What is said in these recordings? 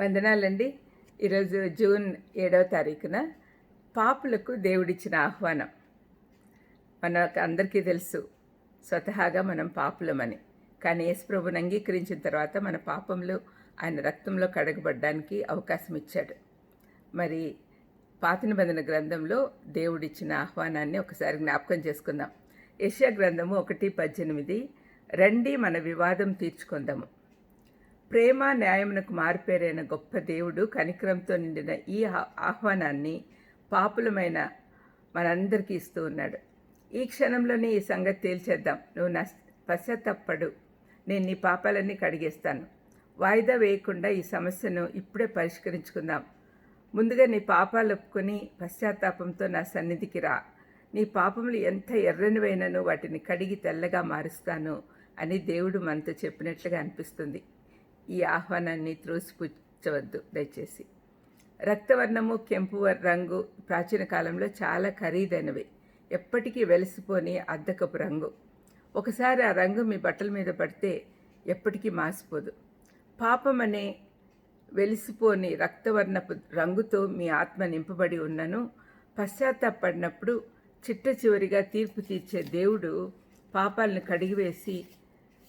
వందనాలండి. ఈరోజు జూన్ 7వ తారీఖున పాపులకు దేవుడిచ్చిన ఆహ్వానం. మనకు అందరికీ తెలుసు స్వతహాగా మనం పాపులమని. కానీ యేసుప్రభుని అంగీకరించిన తర్వాత మన పాపములు ఆయన రక్తంలో కడగబడ్డానికి అవకాశం ఇచ్చాడు. మరి పాత నిబంధన గ్రంథంలో దేవుడిచ్చిన ఆహ్వానాన్ని ఒకసారి జ్ఞాపకం చేసుకుందాం. యెషయా గ్రంథము 1:18, రండి మన వివాదం తీర్చుకుందాము. ప్రేమ న్యాయమునకు మారుపేరైన గొప్ప దేవుడు కనికరంతో నిండిన ఈ ఆహ్వానాన్ని పాపులమైన మనందరికీ ఇస్తూ ఉన్నాడు. ఈ క్షణంలోనే ఈ సంగతి తేల్చేద్దాం. నువ్వు పశ్చాత్తపడు, నేను నీ పాపాలన్నీ కడిగేస్తాను. వాయిదా వేయకుండా ఈ సమస్యను ఇప్పుడే పరిష్కరించుకుందాం. ముందుగా నీ పాపాలు ఒప్పుకొని పశ్చాత్తాపంతో నా సన్నిధికి రా. నీ పాపములు ఎంత ఎర్రనివైనను వాటిని కడిగి తెల్లగా మారుస్తాను అని దేవుడు మనతో చెప్పినట్లుగా అనిపిస్తుంది. ఈ ఆహ్వానాన్ని త్రోసిపుచ్చవద్దు దయచేసి. రక్తవర్ణము, కెంపు రంగు ప్రాచీన కాలంలో చాలా ఖరీదైనవి. ఎప్పటికీ వెలిసిపోని అద్దకపు రంగు. ఒకసారి ఆ రంగు మీ బట్టల మీద పడితే ఎప్పటికీ మాసిపోదు. పాపం అనే వెలిసిపోని రక్తవర్ణపు రంగుతో మీ ఆత్మ నింపబడి ఉన్నను పశ్చాత్తాపడినప్పుడు చిట్ట చివరిగా తీర్పు తీర్చే దేవుడు పాపాలను కడిగివేసి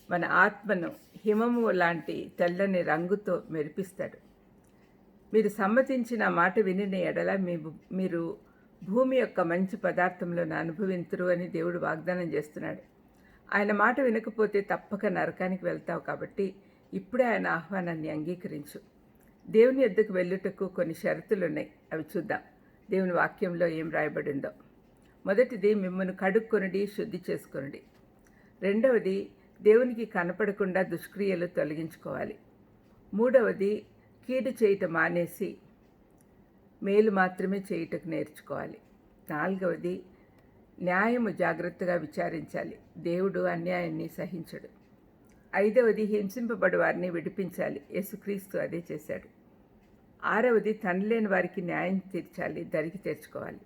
మన ఆత్మను హిమము లాంటి తెల్లని రంగుతో మెరిపిస్తాడు. మీరు సమ్మతించిన మాట వినిన ఎడల మీరు భూమి యొక్క మంచి పదార్థంలోనే అనుభవింతురు అని దేవుడు వాగ్దానం చేస్తున్నాడు. ఆయన మాట వినకపోతే తప్పక నరకానికి వెళ్తావు. కాబట్టి ఇప్పుడే ఆయన ఆహ్వానాన్ని అంగీకరించు. దేవుని యొద్దకు వెళ్ళుటకు కొన్ని షరతులు ఉన్నాయి. అవి చూద్దాం. దేవుని వాక్యంలో ఏం రాయబడిందో. మొదటిది, మిమ్మల్ని కడుక్కొనుడి, శుద్ధి చేసుకొనుడి. రెండవది, దేవునికి కనపడకుండా దుష్క్రియలు తొలగించుకోవాలి. మూడవది, కీడు చేయటం మానేసి మేలు మాత్రమే చేయుటకు నేర్చుకోవాలి. నాలుగవది, న్యాయము జాగ్రత్తగా విచారించాలి. దేవుడు అన్యాయాన్ని సహించడు. ఐదవది, హింసింపబడు వారిని విడిపించాలి. యేసుక్రీస్తు అదే చేశాడు. ఆరవది, తండ్రిలేని వారికి న్యాయం తీర్చాలి, దరికి తెచ్చుకోవాలి.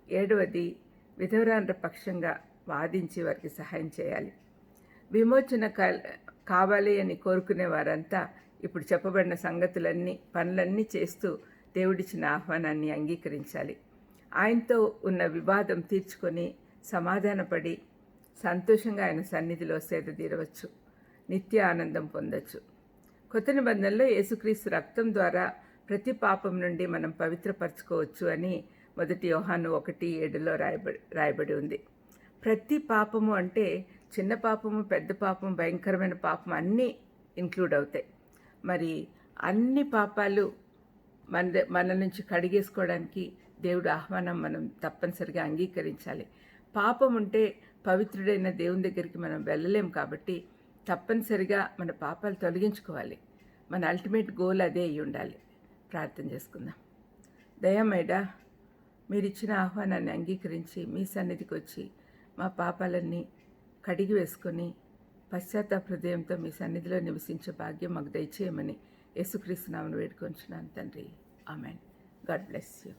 ఏడవది, విధవరాండ్ర పక్షంగా వాదించి వారికి సహాయం చేయాలి. విమోచన కావాలి అని కోరుకునే వారంతా ఇప్పుడు చెప్పబడిన పనులన్నీ చేస్తూ దేవుడిచ్చిన ఆహ్వానాన్ని అంగీకరించాలి. ఆయనతో ఉన్న వివాదం తీర్చుకొని సమాధానపడి సంతోషంగా ఆయన సన్నిధిలో సేద తీరవచ్చు, నిత్య ఆనందం పొందొచ్చు. కొత్త నిబంధనలో యేసుక్రీస్తు రక్తం ద్వారా ప్రతి పాపం నుండి మనం పవిత్రపరచుకోవచ్చు అని 1 యోహాను 1:7 రాయబడి ఉంది. ప్రతి పాపము అంటే చిన్న పాపము, పెద్ద పాపం, భయంకరమైన పాపం అన్నీ ఇంక్లూడ్ అవుతాయి. మరి అన్ని పాపాలు మన నుంచి కడిగేసుకోవడానికి దేవుడు ఆహ్వానం మనం తప్పనిసరిగా అంగీకరించాలి. పాపం ఉంటే పవిత్రుడైన దేవుని దగ్గరికి మనం వెళ్ళలేం. కాబట్టి తప్పనిసరిగా మన పాపాలు తొలగించుకోవాలి. మన అల్టిమేట్ గోల్ అదే అయి ఉండాలి. ప్రార్థన చేసుకుందాం. దయామేడా, మీరిచ్చిన ఆహ్వానాన్ని అంగీకరించి మీ సన్నిధికి వచ్చి మా పాపాలన్నీ కడిగి వేసుకొని పశ్చాత్తాప హృదయంతో మీ సన్నిధిలో నివసించే భాగ్యం మాకు దయచేయమని యేసుక్రీస్తు నామమున వేడుకొంచున్నాను తండ్రి. ఆమెన్. God bless you.